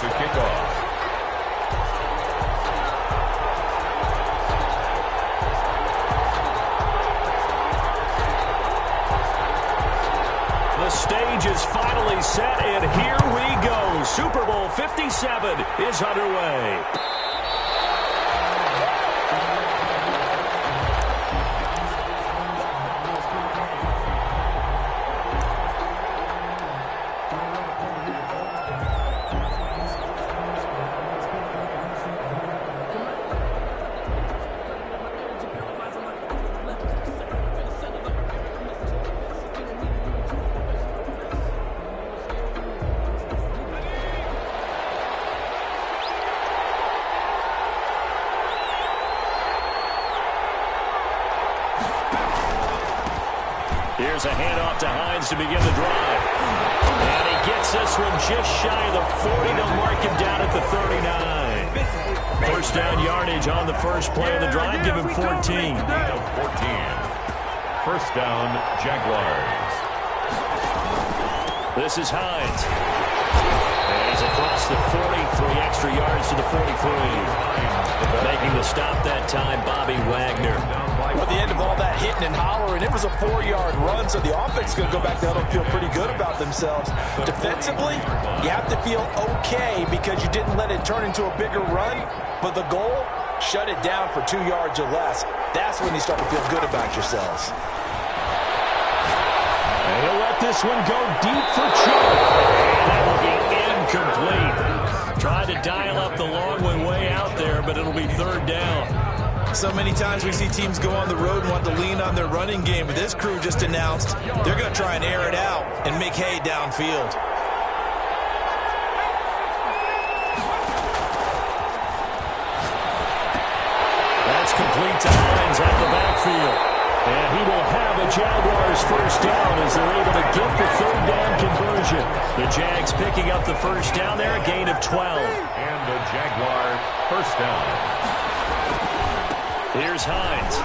to kick off. The stage is finally set, and here we go. Super Bowl 57 is underway. Here's a handoff to Hines to begin the drive. And he gets this one just shy of the 40 to mark him down at the 39. First down yardage on the first play of the drive. Give him 14. 14. First down, Jaguars. This is Hines. And he's across the 40, 3 extra yards to the 43. Making the stop that time, Bobby Wagner. At the end of all that hitting and hollering, it was a 4-yard run, so the offense is going to go back to huddle and feel pretty good about themselves. Defensively, you have to feel okay because you didn't let it turn into a bigger run, but the goal, shut it down for 2 yards or less. That's when you start to feel good about yourselves. And he'll let this one go deep for Chuck. And that will be incomplete. Tried to dial up the long one way out there, but it'll be third down. So many times we see teams go on the road and want to lean on their running game, but this crew just announced they're going to try and air it out and make hay downfield. That's complete to Hines at the backfield. And he will have a Jaguars first down as they're able to get the third down conversion. The Jags picking up the first down there, a gain of 12. And the Jaguar first down. Here's Hines.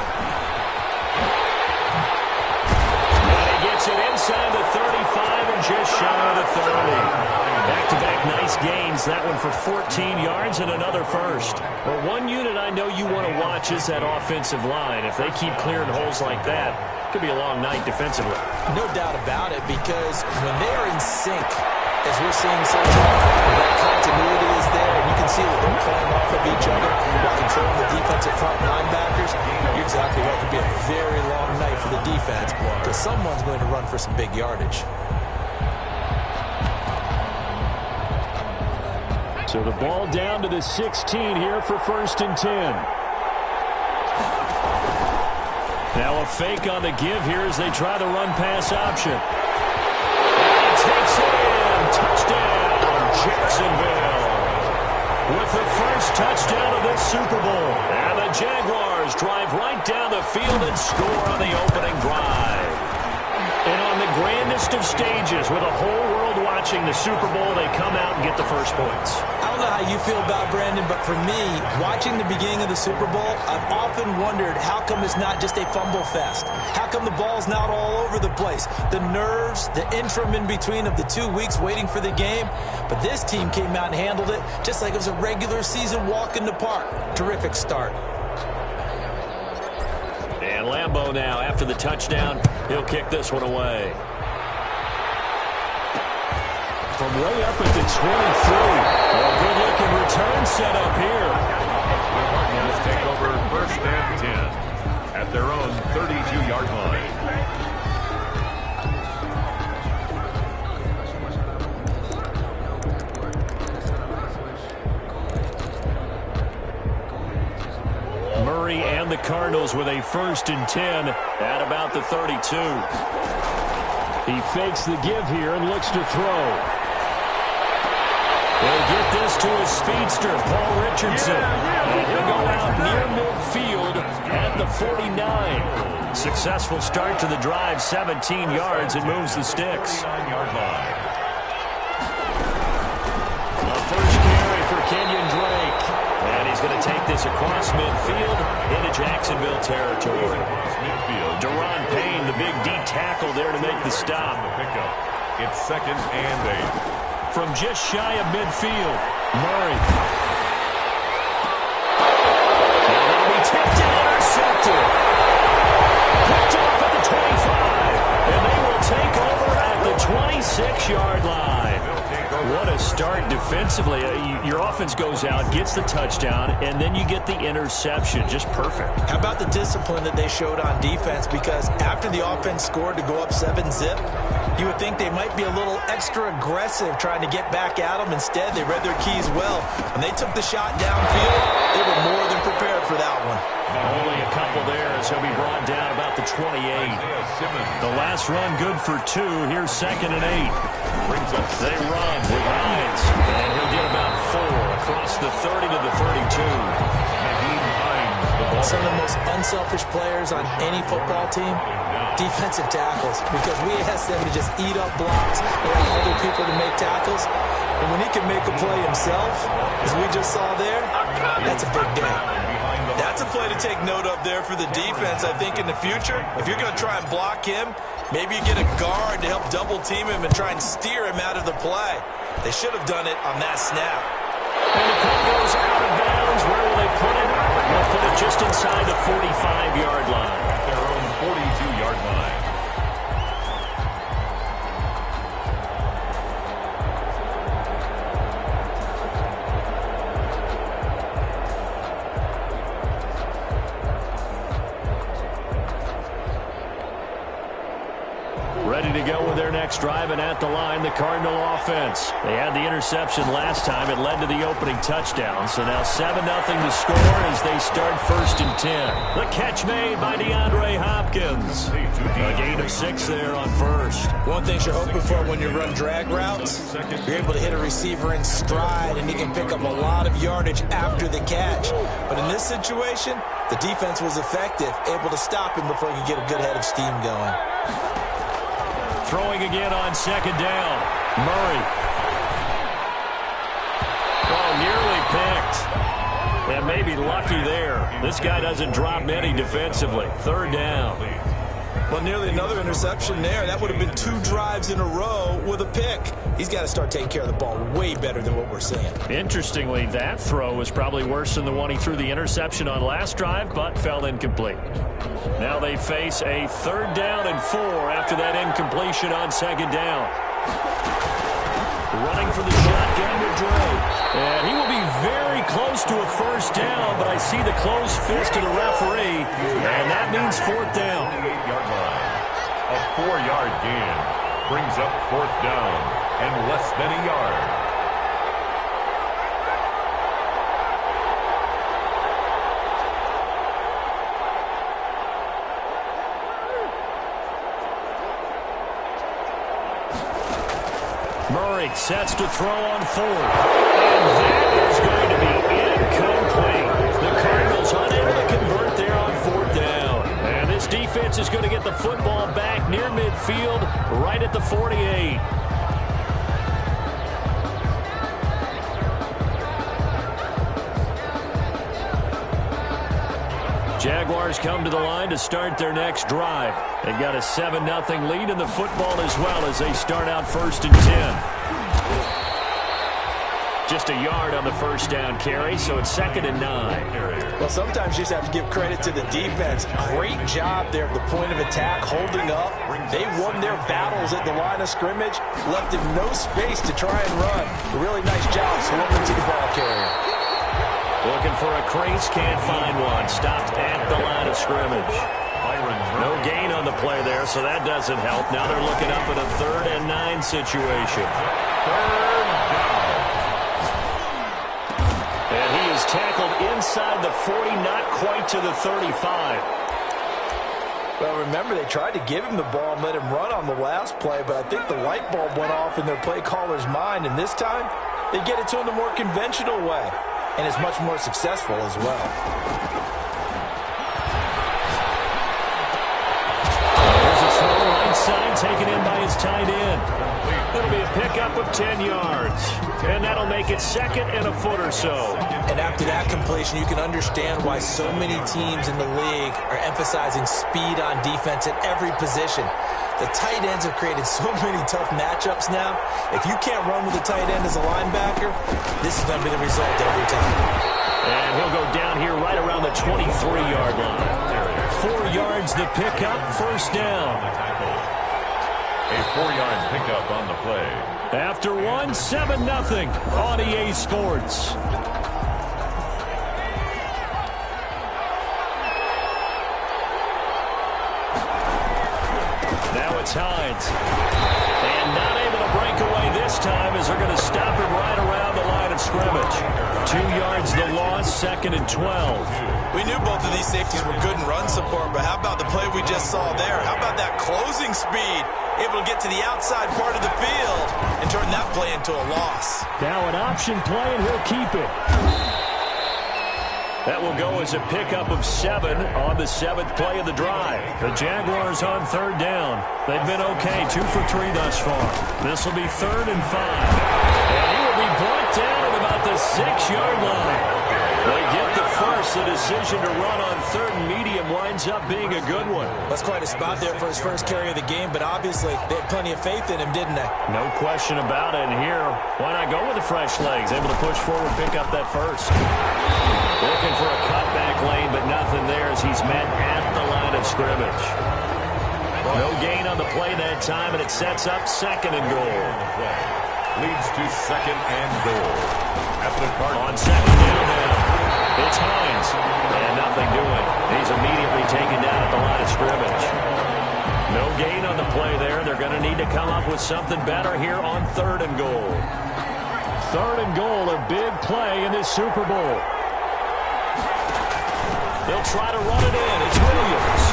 And he gets it inside the 35 and just shy of the 30. Back-to-back nice gains. That one for 14 yards and another first. Well, one unit I know you want to watch is that offensive line. If they keep clearing holes like that, it could be a long night defensively. No doubt about it, because when they're in sync, as we're seeing so far, that continuity is there, and you can see that they're playing off of each other while controlling the defensive front linebackers. You're exactly right. It could be a very long night for the defense because someone's going to run for some big yardage. So the ball down to the 16 here for first and 10. Now a fake on the give here as they try the run-pass option. And he takes it in. Touchdown, Jacksonville. With the first touchdown of this Super Bowl. And the Jaguars drive right down the field and score on the opening drive. And on the grandest of stages, with a whole world watching the Super Bowl, they come out and get the first points. I don't know how you feel about Brandon, but for me, watching the beginning of the Super Bowl, I've often wondered how come it's not just a fumble fest? How come the ball's not all over the place? The nerves, the interim in between of the 2 weeks waiting for the game. But this team came out and handled it just like it was a regular season walk in the park. Terrific start. And Lambeau now, after the touchdown, he'll kick this one away. From way up at the 23. A good-looking return set up here. The Cardinals take over first and 10 at their own 32-yard line. Murray and the Cardinals with a first and 10 at about the 32. He fakes the give here and looks to throw. They'll get this to his speedster, Paul Richardson. And he'll go out near midfield at the 49. Successful start to the drive, 17 yards, and moves the sticks. 9-yard line. A first carry for Kenyon Drake. And he's going to take this across midfield into Jacksonville territory. Deron Payne, the big D tackle there to make the stop. It's second and 8. from just shy of midfield. Murray. Now that'll be tipped and intercepted. Picked off at the 25. And they will take over at the 26-yard line. What a start defensively. Your offense goes out, gets the touchdown, and then you get the interception. Just perfect. How about the discipline that they showed on defense? Because after the offense scored to go up 7-zip, you would think they might be a little extra aggressive trying to get back at them. Instead, they read their keys well. When they took the shot downfield, they were more than prepared for that one. Only a couple there as he'll be brought down about the 28. The last run good for 2. Here's 2nd and 8. They run with Hines, and he'll get about 4 across the 30 to the 32. Some of the most unselfish players on any football team, defensive tackles, because we ask them to just eat up blocks and allow other people to make tackles. And when he can make a play himself, as we just saw there, that's a big day. That's a play to take note of there for the defense, I think, in the future. If you're going to try and block him, maybe you get a guard to help double-team him and try and steer him out of the play. They should have done it on that snap. And the puck goes out of bounds. Where will they put it? They'll put it just inside the 45-yard line. Their own 42-yard line. Ready to go with their next drive, and at the line, the Cardinal offense. They had the interception last time. It led to the opening touchdown. So now 7-0 to score as they start 1st and 10. The catch made by DeAndre Hopkins. A gain of 6 there on 1st. One thing you're hoping for when you run drag routes, you're able to hit a receiver in stride, and he can pick up a lot of yardage after the catch. But in this situation, the defense was effective, able to stop him before he could get a good head of steam going. Throwing again on 2nd down. Murray. Oh, nearly picked. And maybe lucky there. This guy doesn't drop many defensively. 3rd down. Well, nearly another interception there. That would have been 2 drives in a row with a pick. He's got to start taking care of the ball way better than what we're seeing. Interestingly, that throw was probably worse than the one he threw the interception on last drive, but fell incomplete. Now they face a 3rd down and 4 after that incompletion on 2nd down. Running for the shotgun with Dre. And he will be very close to a 1st down, but I see the closed fist of the referee, and that means 4th down. 48-yard line. A 4-yard gain brings up 4th down and less than a yard. Murray sets to throw on 4th. And that is going to be incomplete. The Cardinals unable to convert there on 4th down. And this defense is going to get the football back near midfield, right at the 48. Jaguars come to the line to start their next drive. They've got a 7-0 lead in the football as well as they start out 1st and 10. Just a yard on the 1st down carry, so it's 2nd and 9. Well, sometimes you just have to give credit to the defense. Great job there at the point of attack, holding up. They won their battles at the line of scrimmage, left him no space to try and run. A really nice job swarming to the ball carrier. Looking for a crease, can't find one. Stopped at the line of scrimmage. No gain on the play there, so that doesn't help. Now they're looking up at a 3rd and 9 situation. 3rd down. And he is tackled inside the 40, not quite to the 35. Well, remember, they tried to give him the ball and let him run on the last play, but I think the light bulb went off in their play caller's mind, and this time they get it to him the more conventional way. And is much more successful as well. There's a throw right side, taken in by his tight end. It'll be a pickup of 10 yards. And that'll make it second and a foot or so. And after that completion, you can understand why so many teams in the league are emphasizing speed on defense at every position. The tight ends have created so many tough matchups now. If you can't run with a tight end as a linebacker, this is going to be the result every time. And he'll go down here right around the 23-yard line. 4 yards the pickup, first down. A 4-yard pickup on the play. After 7-0 on EA Sports. Now it's Hines. And not able to break away this time as they're going to stop him right around the line of scrimmage. 2 yards the loss, second and 12. We knew both of these safeties were good in run support, but how about the play we just saw there? How about that closing speed? Able to get to the outside part of the field and turn that play into a loss. Now an option play, and he'll keep it. That will go as a pickup of 7 on the 7th play of the drive. The Jaguars on third down. They've been okay, 2 for 3 thus far. This will be 3rd and 5. And he will be brought down at about the 6-yard line. They get the first. The decision to run on 3rd and medium winds up being a good one. That's quite a spot there for his first carry of the game, but obviously they had plenty of faith in him, didn't they? No question about it. And here, why not go with the fresh legs? Able to push forward, pick up that first. Looking for a cutback lane, but nothing there as he's met at the line of scrimmage. No gain on the play that time, and it sets up 2nd and goal. Leads to 2nd and goal. At the Cardinals. On 2nd down now, it's Hines. And nothing doing. He's immediately taken down at the line of scrimmage. No gain on the play there. They're going to need to come up with something better here on 3rd and goal. 3rd and goal, a big play in this Super Bowl. They'll try to run it in. It's Williams.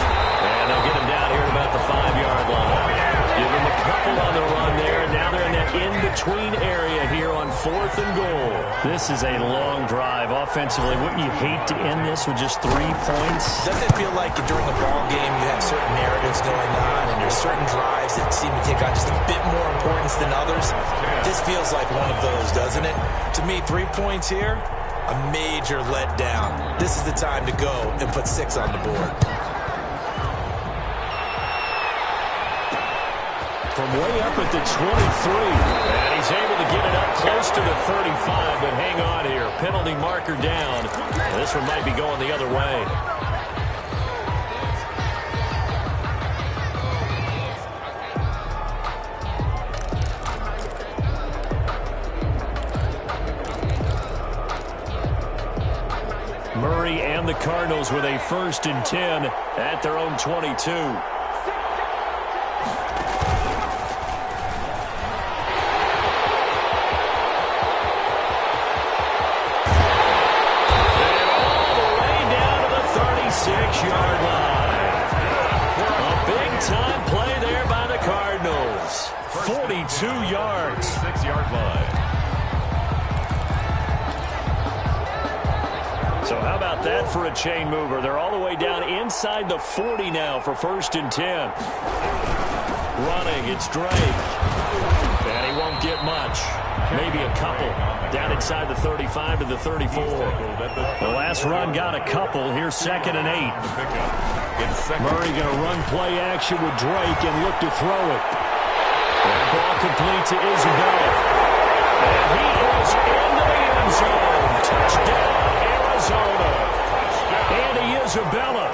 And they'll get him down here at about the 5-yard line. Give him a couple on the run there. Now they're in that in-between area here on 4th and goal. This is a long drive offensively. Wouldn't you hate to end this with just 3 points? Doesn't it feel like during a ball game you have certain narratives going on and there's certain drives that seem to take on just a bit more importance than others? This feels like one of those, doesn't it? To me, 3 points here, a major letdown. This is the time to go and put 6 on the board. From way up at the 23. And he's able to get it up close to the 35, but hang on here. Penalty marker down. This one might be going the other way. Murray and the Cardinals with a 1st and 10 at their own 22. Yard line. A big-time play there by the Cardinals. 42 yards. 6-yard line. So how about that for a chain mover? They're all the way down inside the 40 now for 1st and 10. Running, it's Drake. And he won't get much. Maybe a couple. Down inside the 35 to the 34. The last run got a couple. Here's 2nd and 8. Murray going to run play action with Drake and look to throw it. That ball complete to Isabella. And he is into the end zone. Touchdown, Arizona. Andy Isabella,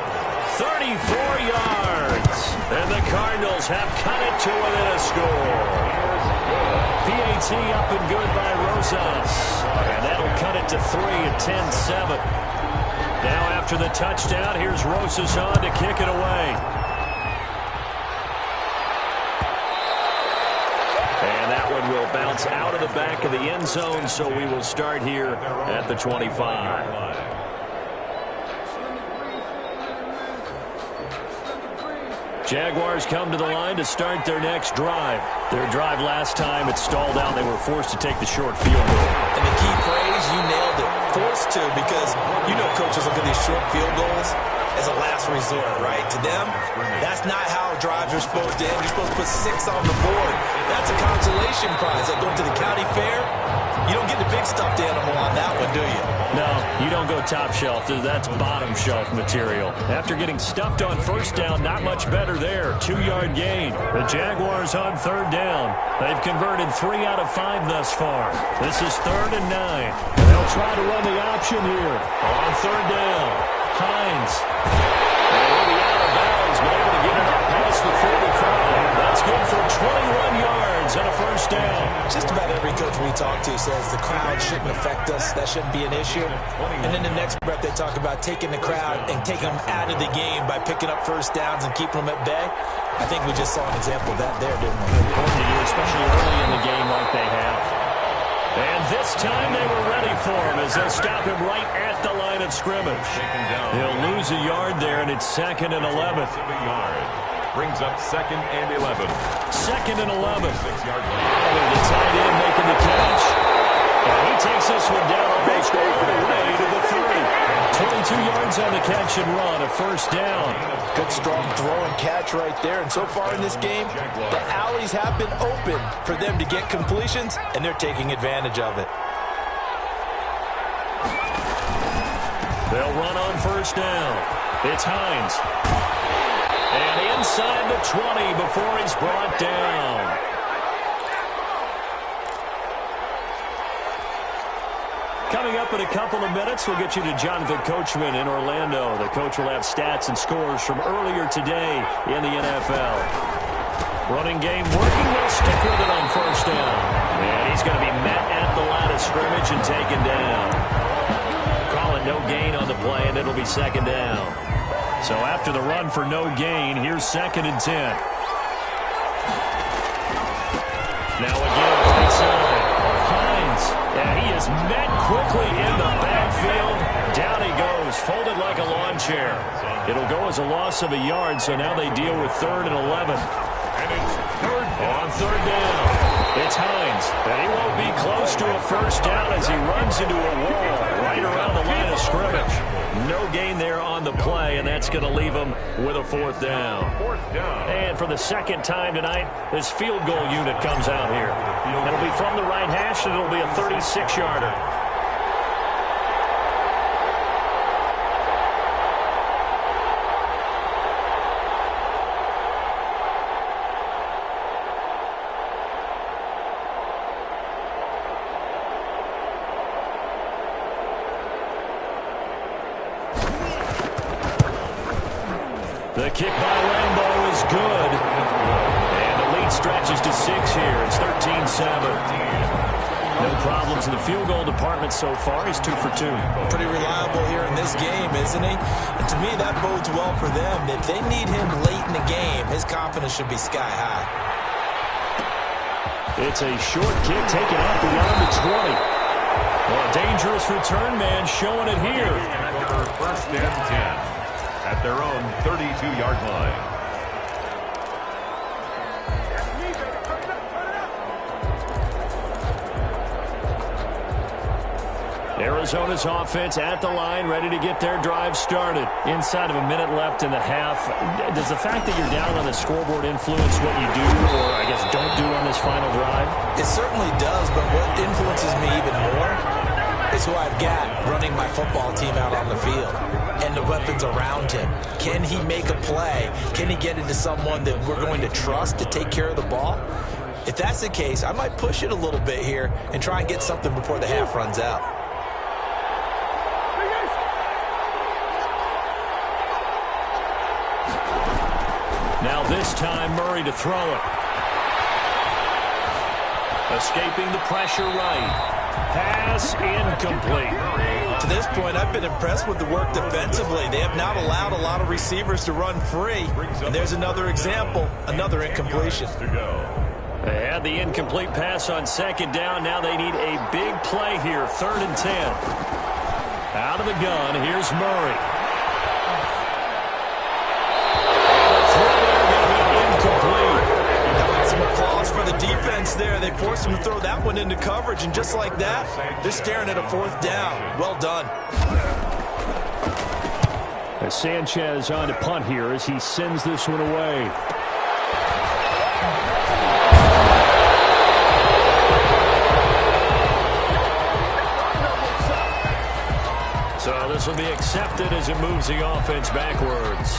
34 yards. And the Cardinals have cut it to within a score. PAT up and good by Rosas. And that'll cut it to 3 at 10-7. Now after the touchdown, here's Rosas on to kick it away. And that one will bounce out of the back of the end zone, so we will start here at the 25. Jaguars come to the line to start their next drive. Their drive last time, it stalled out. They were forced to take the short field goal. And the key phrase, you nailed it. Forced to, because you know coaches look at these short field goals as a last last resort, right? To them, that's not how drives are supposed to end. You're supposed to put 6 on the board. That's a consolation prize. Like going to the county fair, you don't get the big stuffed animal on that one, do you? No, you don't go top shelf. That's bottom shelf material. After getting stuffed on first down, not much better there. 2-yard gain. The Jaguars on third down. They've converted 3 out of 5 thus far. This is 3rd and 9. They'll try to run the option here on third down. Hines. And he'll be out of bounds, but able to get it up past the 45. That's good for 21 yards and a first down. Just about every coach we talk to says the crowd shouldn't affect us. That shouldn't be an issue. And then the next breath they talk about taking the crowd and taking them out of the game by picking up first downs and keeping them at bay. I think we just saw an example of that there, didn't we? Important to you, especially early in the game like they have. And this time they were ready for him as they'll stop him right at the line of scrimmage. He'll lose a yard there, and it's 2nd and 11. Brings up 2nd and 11. 2nd and 11. 6-yard line. The tight end making the catch. And he takes this one down almost all the way to the 30. 22 yards on the catch and run, a first down. Good strong throw and catch right there. And so far in this game, the alleys have been open for them to get completions, and they're taking advantage of it. They'll run on first down. It's Hines. And inside the 20 before he's brought down. Coming up in a couple of minutes, we'll get you to Jonathan Coachman in Orlando. The coach will have stats and scores from earlier today in the NFL. Running game working. They'll stick with it on first down. And he's going to be met at the line of scrimmage and taken down. Call it no gain on the play, and it'll be 2nd down. So after the run for no gain, here's 2nd and 10. Now again, right side. Hines. And he is met quickly in the backfield. Down he goes, folded like a lawn chair. It'll go as a loss of a yard, so now they deal with 3rd and 11. And it's 3rd on 3rd down. It's Hines. And he won't be close to a first down as he runs into a wall right around the line of scrimmage. No gain there on the play, and that's going to leave him with a 4th down. And for the 2nd time tonight, this field goal unit comes out here. It'll be from the right hash, and it'll be a 36-yarder. The kick by Lambeau is good. And the lead stretches to 6 here. It's 13-7. No problems in the field goal department so far. He's 2 for 2. Pretty reliable here in this game, isn't he? And to me, that bodes well for them. If they need him late in the game, his confidence should be sky high. It's a short kick taken out beyond the 20. Well, a dangerous return man showing it here. 1st and 10. At their own 32-yard line. Arizona's offense at the line, ready to get their drive started. Inside of a minute left in the half, does the fact that you're down on the scoreboard influence what you do, or I guess don't do on this final drive? It certainly does, but what influences me even more is who I've got running my football team out on the field and the weapons around him. Can he make a play? Can he get into someone that we're going to trust to take care of the ball? If that's the case, I might push it a little bit here and try and get something before the half runs out. Now this time, Murray to throw it. Escaping the pressure right. Pass incomplete. To this point, I've been impressed with the work defensively. They have not allowed a lot of receivers to run free. And there's another example, another incompletion. They had the incomplete pass on 2nd down. Now they need a big play here, 3rd and 10. Out of the gun, here's Murray. Some applause for the defense there. They forced him to throw that one into coverage, and just like that, they're staring at a 4th down. Well done. As Sanchez on to punt here as he sends this one away. So this will be accepted as it moves the offense backwards.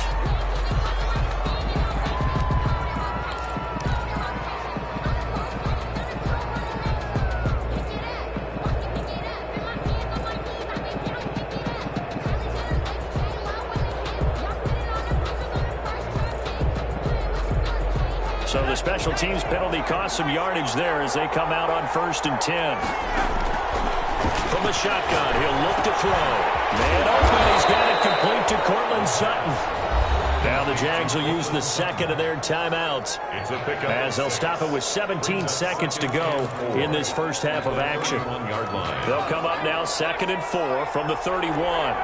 So the special teams penalty cost some yardage there as they come out on 1st and 10. From the shotgun, he'll look to throw. Man open, he's got it complete to Cortland Sutton. Now the Jags will use the second of their timeouts as they'll stop it with 17 seconds to go in this first half of action. They'll come up now 2nd and 4 from the 31.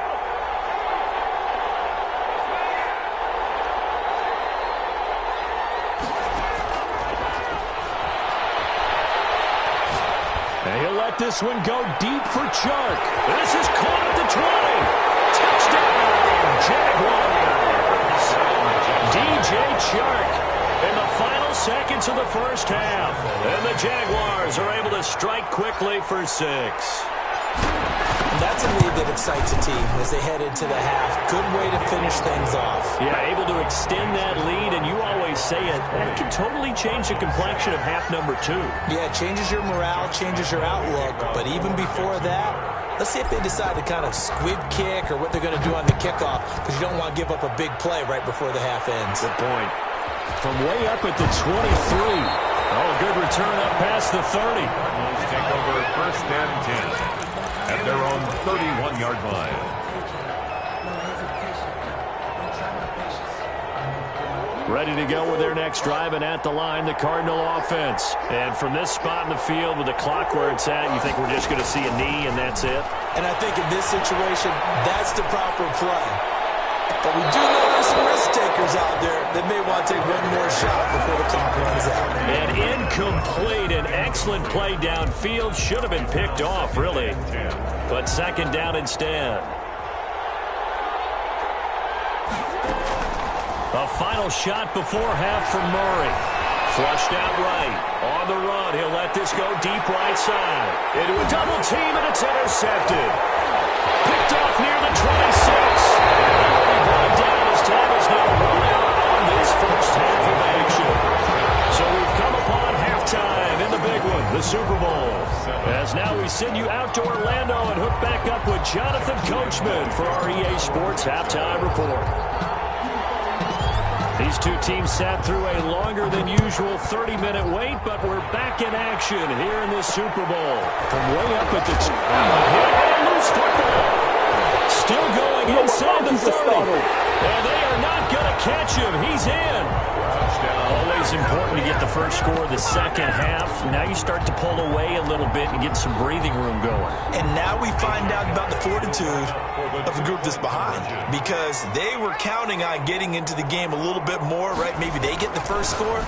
He'll let this one go deep for Chark. This is caught at the 20. Touchdown, Jaguars. DJ Chark in the final seconds of the first half. And the Jaguars are able to strike quickly for 6. That's a lead that excites a team as they head into the half. Good way to finish things off. Yeah, able to extend that lead, and you always say it, that can totally change the complexion of half number 2. Yeah, it changes your morale, changes your outlook, but even before that, let's see if they decide to kind of squib kick or what they're going to do on the kickoff, because you don't want to give up a big play right before the half ends. Good point. From way up at the 23. Oh, good return up past the 30. Cardinals take over 1st and 10. At their own 31-yard line. Ready to go with their next drive, and at the line, the Cardinal offense. And from this spot in the field with the clock where it's at, you think we're just going to see a knee and that's it? And I think in this situation, that's the proper play. But we do know there's some risk takers out there that may want to take one more shot before the clock runs out. An incomplete and excellent play downfield. Should have been picked off, really. But 2nd down instead. A final shot before half from Murray. Flushed out right. On the run, he'll let this go deep right side. Into a double team, and it's intercepted. Picked off near the 26. Brought down as time is now run out on this first half of action. So we've come upon halftime in the big one, the Super Bowl. As now we send you out to Orlando and hook back up with Jonathan Coachman for our EA Sports Halftime Report. These two teams sat through a longer than usual 30-minute wait, but we're back in action here in this Super Bowl. From way up at the loose football. Still going inside the 30. And they are not going to catch him. He's in. Always important to get the first score of the second half. Now you start to pull away a little bit and get some breathing room going. And now we find out about the fortitude of the group that's behind, because they were counting on getting into the game a little bit more, right? Maybe they get the first score.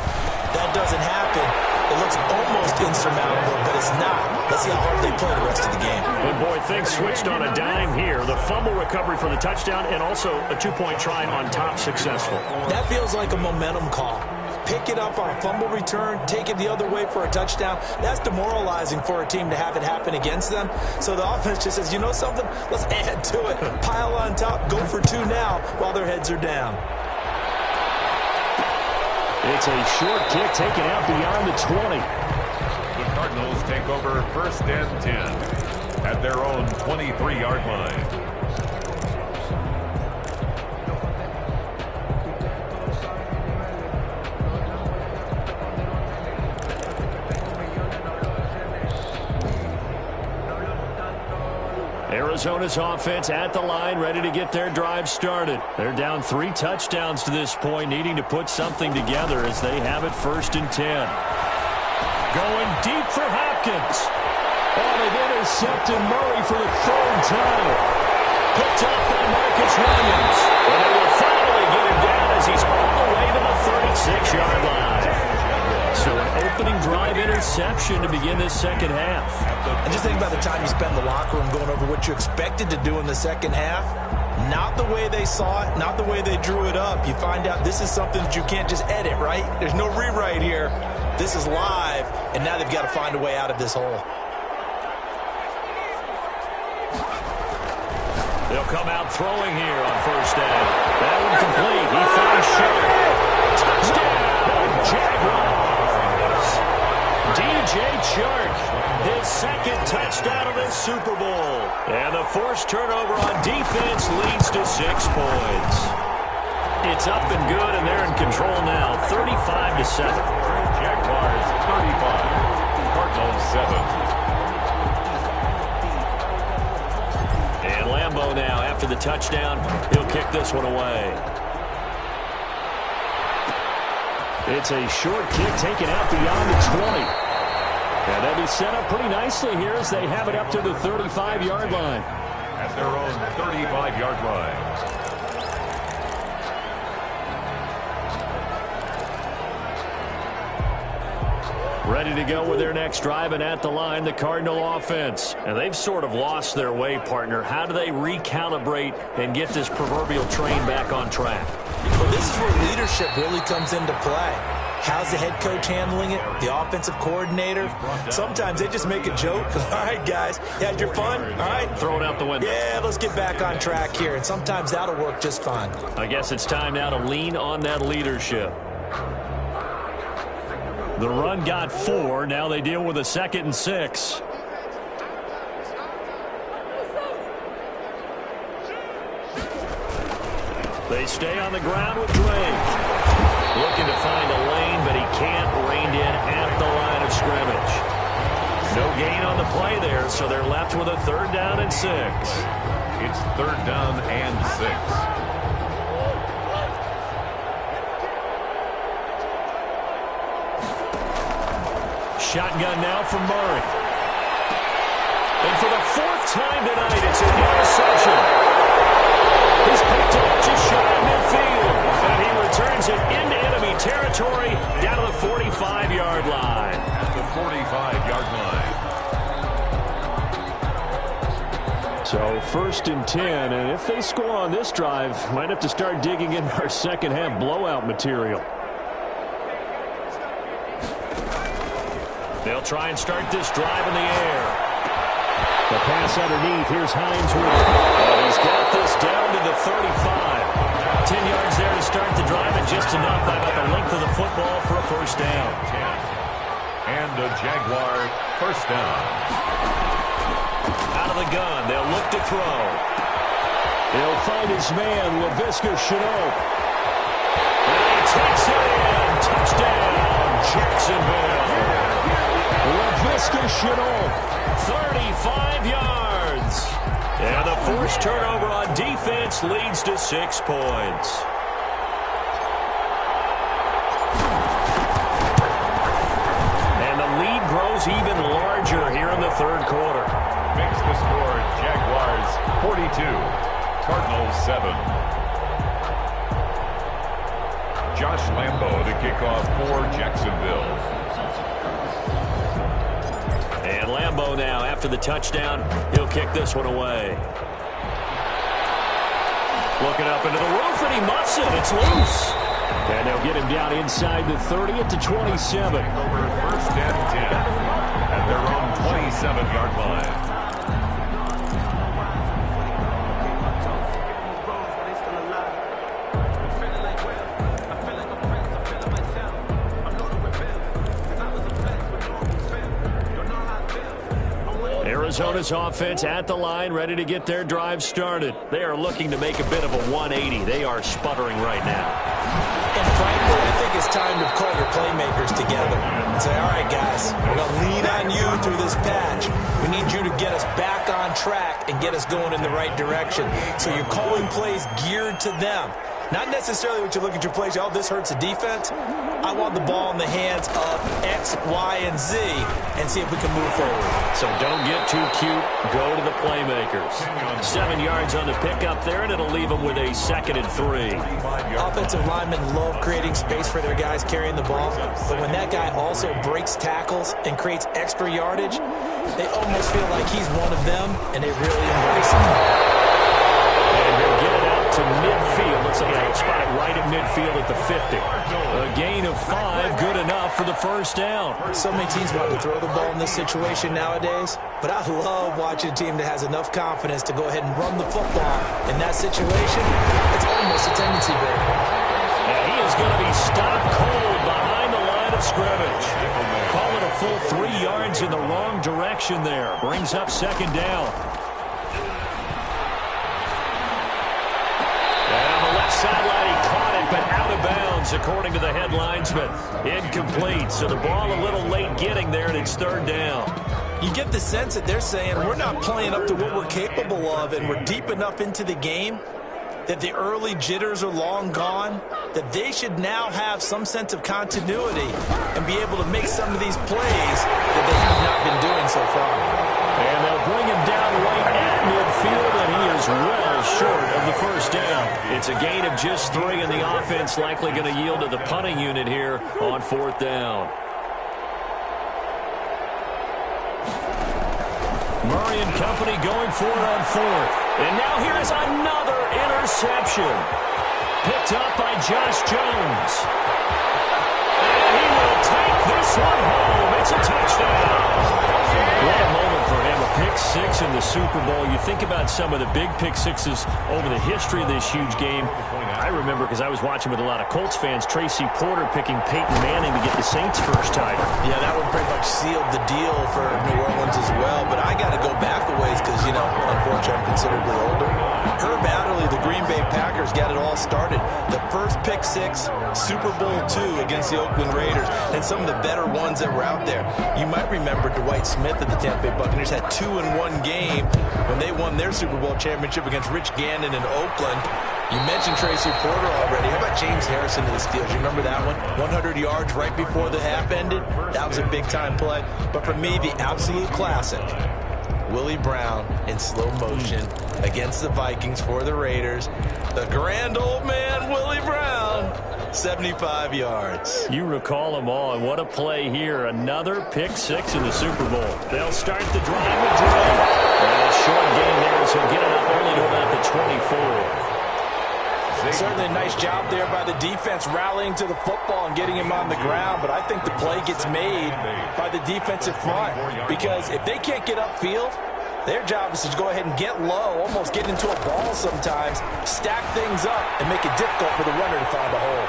That doesn't happen. It looks almost insurmountable, but it's not. Let's see how hard they play the rest of the game. And boy, things switched on a dime here. The fumble recovery for the touchdown and also a two-point try on top successful. That feels like a momentum call. Pick it up on a fumble return, take it the other way for a touchdown. That's demoralizing for a team to have it happen against them. So the offense just says, you know something? Let's add to it. Pile on top, go for 2 now while their heads are down. It's a short kick taken out beyond the 20. The Cardinals take over 1st and 10 at their own 23-yard line. Arizona's offense at the line, ready to get their drive started. They're down 3 touchdowns to this point, needing to put something together as they have it 1st and 10. Going deep for Hopkins. Oh, they've intercepted Murray for the 3rd time. Picked up by Marcus Williams. And they will finally get him down as he's all the way to the 36-yard line. So an opening drive interception to begin this second half. And just think about the time you spend in the locker room going over what you expected to do in the second half. Not the way they saw it, not the way they drew it up. You find out this is something that you can't just edit, right? There's no rewrite here. This is live, and now they've got to find a way out of this hole. They'll come out throwing here on first down. That one complete. He finds Sharp. Touchdown, Jaguars. DJ Chark, his second touchdown of the Super Bowl. And the forced turnover on defense leads to 6 points. It's up and good, and they're in control now, 35-7. Jaguars 35, Cardinals 7. And Lambeau now, after the touchdown, he'll kick this one away. It's a short kick taken out beyond the 20. And they'll be set up pretty nicely here as they have it up to the 35-yard line. At their own 35-yard line. Ready to go with their next drive, and at the line, the Cardinal offense. And they've sort of lost their way, partner. How do they recalibrate and get this proverbial train back on track? Well, this is where leadership really comes into play. How's the head coach handling it? The offensive coordinator? Sometimes they just make a joke. All right, guys, you had your fun? All right. Throw it out the window. Yeah, let's get back on track here. And sometimes that'll work just fine. I guess it's time now to lean on that leadership. The run got 4. Now they deal with a 2nd and 6. They stay on the ground with Drake. Looking to find a lane, but he can't. Reined in at the line of scrimmage. No gain on the play there, so they're left with a 3rd down and 6. It's 3rd down and 6. Shotgun now from Murray. And for the 4th time tonight, it's an interception. He's picked up just shy of midfield. And he returns it into enemy territory down to the 45-yard line. At the 45-yard line. So 1st and 10, and if they score on this drive, might have to start digging into our second half blowout material. They'll try and start this drive in the air. The pass underneath. Here's Hines with it. And he's got this down to the 35. 10 yards there to start the drive, and just enough by about the length of the football for a 1st down. And a Jaguar 1st down. Out of the gun. They'll look to throw. He'll find his man, Laviska Shenault. And he takes it in. Touchdown, Jacksonville. Laviska Shenault, 35 yards. And the forced turnover on defense leads to 6 points. And the lead grows even larger here in the 3rd quarter. Makes the score Jaguars 42, Cardinals 7. Josh Lambeau to kick off for Jacksonville. And Lambeau now, after the touchdown, he'll kick this one away. Looking up into the roof, and he muffs it. It's loose. And they'll get him down inside the 30 at the 27. Over 1st and 10 at their own 27-yard line. Arizona's offense at the line, ready to get their drive started. They are looking to make a bit of a 180. They are sputtering right now. And frankly, I think it's time to call your playmakers together and say, all right, guys, we're going to lean on you through this patch. We need you to get us back on track and get us going in the right direction. So you're calling plays geared to them. Not necessarily what you look at your plays, oh, this hurts the defense. I want the ball in the hands of X, Y, and Z and see if we can move forward. So don't get too cute. Go to the playmakers. 7 yards on the pickup there, and it'll leave them with a 2nd and 3. Offensive linemen love creating space for their guys carrying the ball, but when that guy also breaks tackles and creates extra yardage, they almost feel like he's one of them, and they really embrace him. And he'll get it out to midfield. Looks like he'll spot it right at midfield at the 50. A gain of 5, good enough for the first down. So many teams want to throw the ball in this situation nowadays, but I love watching a team that has enough confidence to go ahead and run the football. In that situation, it's almost a tendency breaker. And he is going to be stopped cold behind the line of scrimmage. Call it a full 3 yards in the wrong direction there. Brings up 2nd down. Sideline, he caught it, but out of bounds, according to the head linesman. Incomplete, so the ball a little late getting there, and it's 3rd down. You get the sense that they're saying we're not playing up to what we're capable of, and we're deep enough into the game that the early jitters are long gone, that they should now have some sense of continuity and be able to make some of these plays that they have not been doing so far. And they'll bring him down right at midfield, and he is well short of the first down. It's a gain of just 3, and the offense likely going to yield to the punting unit here on 4th down. Murray and company going for it on 4th. And now here is another interception. Picked up by Josh Jones. And he will take this one home. It's a touchdown. What a moment for him. A pick-6 in the Super Bowl. You think about some of the big pick-6s over the history of this huge game. I remember, because I was watching with a lot of Colts fans, Tracy Porter picking Peyton Manning to get the Saints' first title. Yeah, that one pretty much sealed the deal for New Orleans as well. But I got to go back a ways because, you know, unfortunately I'm considerably older. Herb Adderley, the Green Bay Packers, got it all started. The first pick-6, Super Bowl II against the Oakland Raiders, and some of the better ones that were out there. You might remember Dwight Smith of the Tampa Bay Buccaneers had 2-in-1 game when they won their Super Bowl championship against Rich Gannon in Oakland. You mentioned Tracy Porter already. How about James Harrison to the Steelers? You remember that one? 100 yards right before the half ended. That was a big-time play. But for me, the absolute classic, Willie Brown in slow motion against the Vikings for the Raiders. The grand old man, Willie Brown, 75 yards. You recall them all, and what a play here. Another pick-6 in the Super Bowl. They'll start the drive with Dre. And a short game there, so get it up only to about the 24. Certainly a nice job there by the defense rallying to the football and getting him on the ground, but I think the play gets made by the defensive front because if they can't get upfield, their job is to go ahead and get low, almost get into a ball sometimes, stack things up, and make it difficult for the runner to find a hole.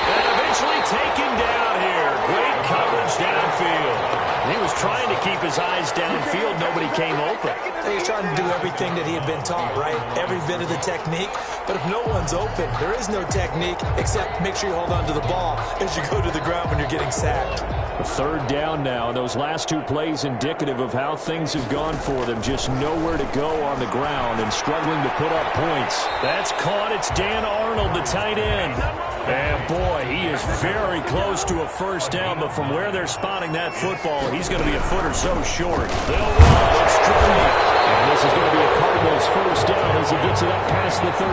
And eventually taken down here. Great coverage downfield. He was trying to keep his eyes downfield. Nobody came open. He was trying to do everything that he had been taught, right? Every bit of the technique. But if no one's open, there is no technique except make sure you hold on to the ball as you go to the ground when you're getting sacked. A 3rd down now. Those last 2 plays indicative of how things have gone for them. Just nowhere to go on the ground and struggling to put up points. That's caught. It's Dan Arnold, the tight end. And boy, he is very close to a first down, but from where they're spotting that football, he's going to be a foot or so short. They'll run. It's straight. And this is going to be a Cardinals first down as he gets it up past the 35.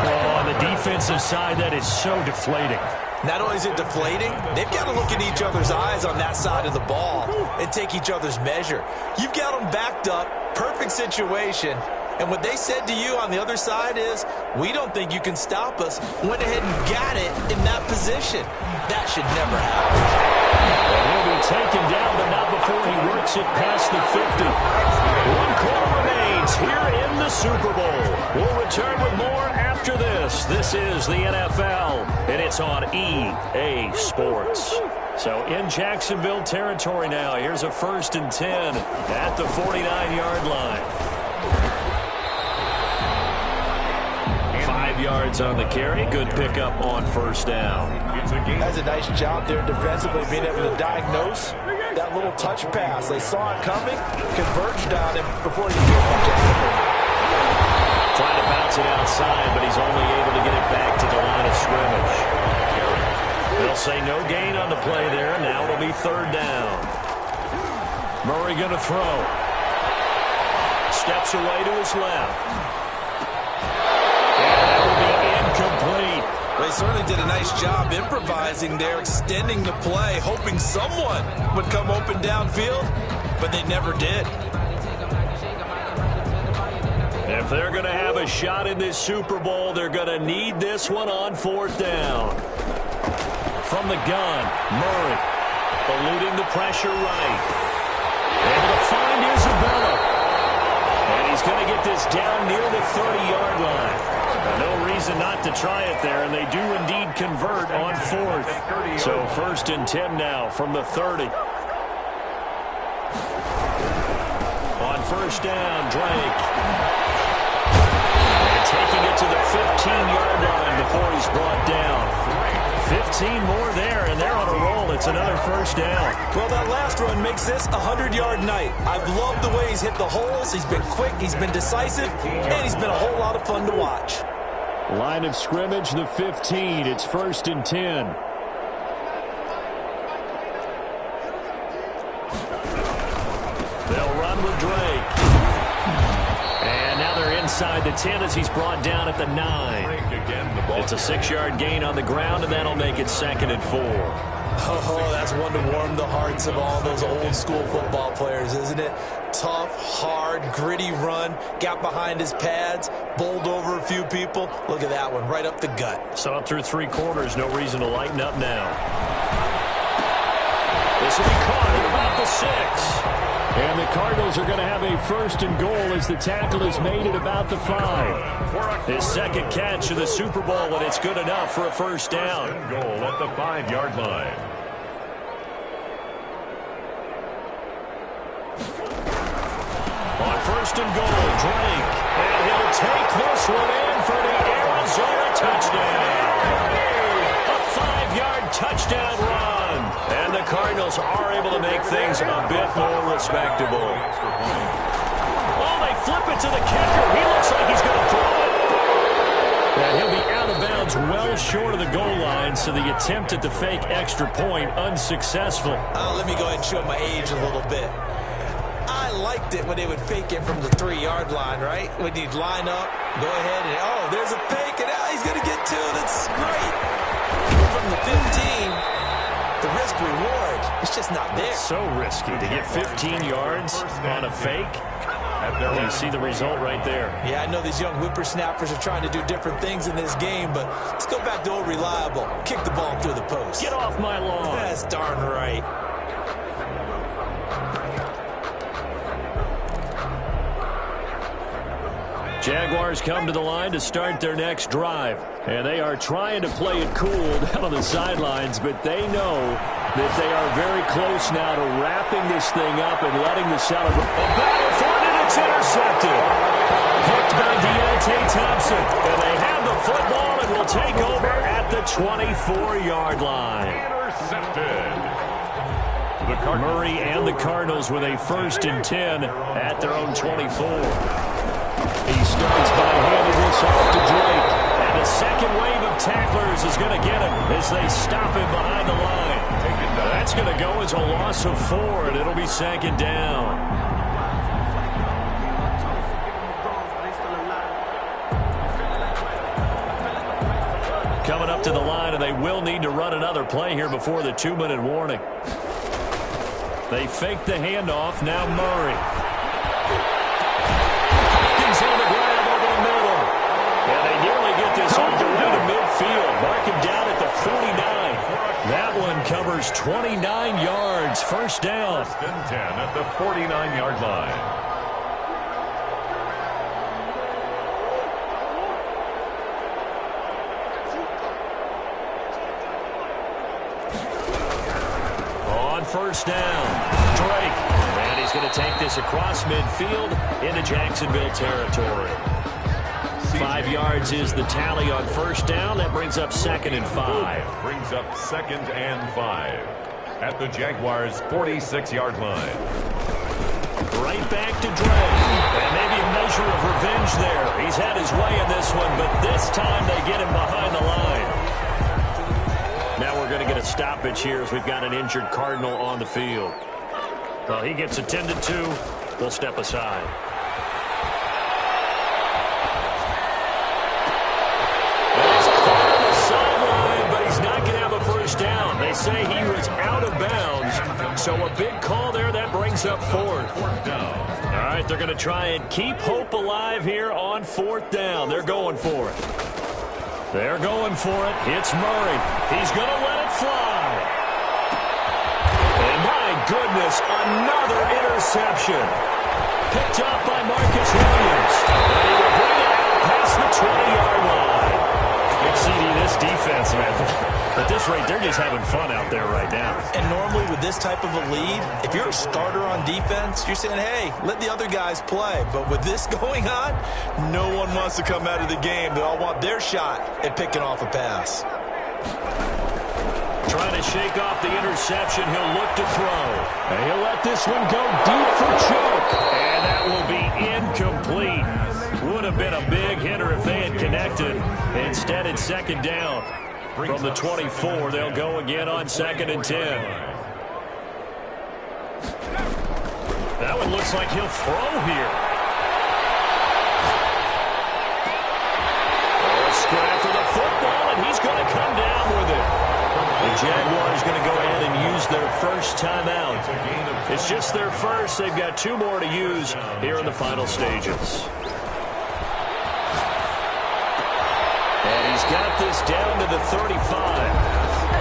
Oh, on the defensive side, that is so deflating. Not only is it deflating, they've got to look in each other's eyes on that side of the ball and take each other's measure. You've got them backed up, perfect situation. And what they said to you on the other side is, we don't think you can stop us. Went ahead and got it in that position. That should never happen. And he'll be taken down, but not before he works it past the 50. 1 quarter remains here in the Super Bowl. We'll return with more after this. This is the NFL, and it's on EA Sports. So in Jacksonville territory now, here's a 1st and 10 at the 49-yard line. 5 yards on the carry. Good pickup on first down. That's a nice job there defensively, being able to diagnose that little touch pass. They saw it coming, converged on him before he could get much out of it. Trying to bounce it outside, but he's only able to get it back to the line of scrimmage. They'll say no gain on the play there. Now it'll be third down. Murray going to throw. Steps away to his left. And that will be incomplete. They certainly did a nice job improvising there, extending the play, hoping someone would come open downfield, but they never did. If they're going to have a shot in this Super Bowl, they're going to need this one on fourth down. From the gun, Murray eluding the pressure right. Able to find Isabella. And he's going to get this down near the 30-yard line. No reason not to try it there, and they do indeed convert on fourth. So first and 10 now from the 30. On first down, Drake. And taking it to the 15-yard line before he's brought down. 15 more there, and they're on a roll. It's another first down. Well, that last run makes this a 100-yard night. I've loved the way he's hit the holes. He's been quick, he's been decisive, and he's been a whole lot of fun to watch. Line of scrimmage, the 15. It's first and 10. They'll run with Drake. And now they're inside the 10 as he's brought down at the 9. It's a 6-yard gain on the ground, and that'll make it second and 4. Oh, that's one to warm the hearts of all those old-school football players, isn't it? Tough, hard, gritty run, got behind his pads, bowled over a few people. Look at that one, right up the gut. So up through 3 quarters, no reason to lighten up now. This will be caught at about the 6. And the Cardinals are going to have a first and goal as the tackle is made at about the 5. His second catch of the Super Bowl, and it's good enough for a first down. Goal at the 5-yard line. On first and goal, Drake. And he'll take this one in for the Arizona touchdown. A 5-yard touchdown run. And the Cardinals are able to make things a bit more respectable. Oh, they flip it to the kicker. He looks like he's going to throw it. And he'll be out of bounds well short of the goal line, so the attempt at the fake extra point unsuccessful. Let me go ahead and show my age a little bit. I liked it when they would fake it from the 3-yard line, right? When you'd line up, go ahead and, oh, there's a fake, and he's going to get 2. That's great. From the 15, the risk-reward, it's just not there. It's so risky to get 15 yards on a fake. You see the result right there. Yeah, I know these young whippersnappers are trying to do different things in this game, but let's go back to old reliable. Kick the ball through the post. Get off my lawn. That's darn right. Jaguars come to the line to start their next drive. And they are trying to play it cool down on the sidelines, but they know that they are very close now to wrapping this thing up and letting the celebration. A battle for it, and it's intercepted. Picked by Deontay Thompson. And they have the football and will take over at the 24-yard line. Intercepted. Murray and the Cardinals with a first and 10 at their own 24. He starts by handing this off to Drake. And a second wave of tacklers is going to get him as they stop him behind the line. That's going to go as a loss of 4, and it'll be second down. Coming up to the line, and they will need to run another play here before the 2-minute warning. They fake the handoff. Now Murray. Hopkins on the grab over the middle. And they nearly get this all the way to midfield. Mark him down at the 49. That one covers 29 yards. First down. First and 10 at the 49-yard line. First down, Drake, and he's going to take this across midfield into Jacksonville territory. 5 yards is the tally on first down. That brings up second and 5. Brings up second and 5 at the Jaguars' 46-yard line. Right back to Drake, and maybe a measure pressure of revenge there. He's had his way in this one, but this time they get him behind the line. Now we're going to get a stoppage here as we've got an injured Cardinal on the field. Well, he gets attended to. We'll step aside. And he's caught on the sideline, but he's not going to have a first down. They say he was out of bounds, so a big call there. That brings up fourth. All right, they're going to try and keep hope alive here on fourth down. They're going for it. They're going for it. It's Murray. He's going to let it fly. And my goodness, another interception. Picked up by Marcus Williams. And he will bring it out past the 20-yard line. Big CD, this defense, man. At this rate, they're just having fun out there right now. And normally with this type of a lead, if you're a starter on defense, you're saying, hey, let the other guys play. But with this going on, no one wants to come out of the game. They all want their shot at picking off a pass. Trying to shake off the interception. He'll look to throw. And he'll let this one go deep for choke. And that will be incomplete. Would have been a big hitter if they had connected. Instead, it's second down. From the 24, they'll go again on 2nd and 10. That one looks like he'll throw here. Oh, a scrap for the football, and he's going to come down with it. The Jaguars going to go ahead and use their first timeout. It's just their first. They've got 2 more to use here in the final stages. And he's got this down to the 35.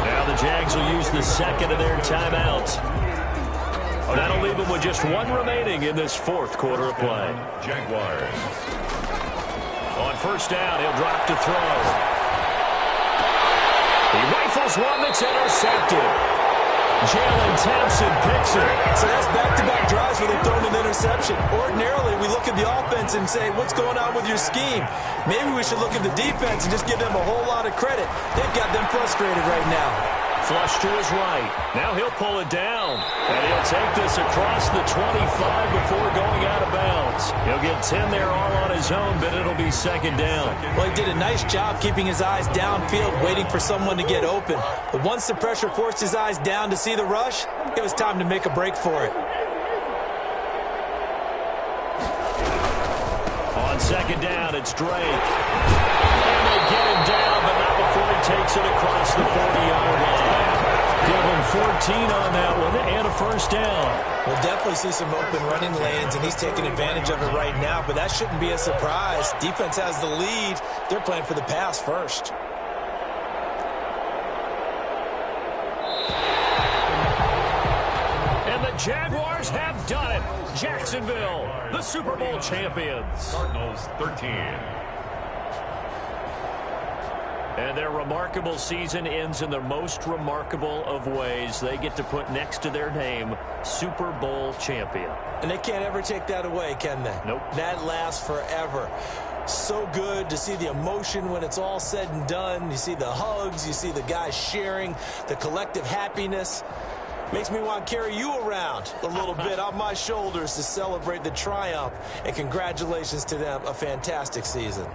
Now the Jags will use the second of their timeouts. That'll leave them with just 1 remaining in this 4th quarter of play. Jaguars. On first down, he'll drop to throw. He rifles one that's intercepted. Jalen Thompson picks it. So that's back-to-back drives where they've thrown an interception. Ordinarily, we look at the offense and say, what's going on with your scheme? Maybe we should look at the defense and just give them a whole lot of credit. They've got them frustrated right now. Flush to his right. Now he'll pull it down. And he'll take this across the 25 before going out of bounds. He'll get 10 there all on his own, but it'll be second down. Well, he did a nice job keeping his eyes downfield, waiting for someone to get open. But once the pressure forced his eyes down to see the rush, it was time to make a break for it. On second down, it's Drake. And they get him down, but not before he takes it across the 40-yard line. Give him 14 on that one and a first down. We'll definitely see some open running lanes, and he's taking advantage of it right now, but that shouldn't be a surprise. Defense has the lead. They're playing for the pass first. And the Jaguars have done it. Jacksonville, the Super Bowl champions. Cardinals 13. And their remarkable season ends in the most remarkable of ways. They get to put next to their name, Super Bowl champion. And they can't ever take that away, can they? Nope. That lasts forever. So good to see the emotion when it's all said and done. You see the hugs, you see the guys sharing, the collective happiness. Makes me want to carry you around a little bit on my shoulders to celebrate the triumph. And congratulations to them, a fantastic season.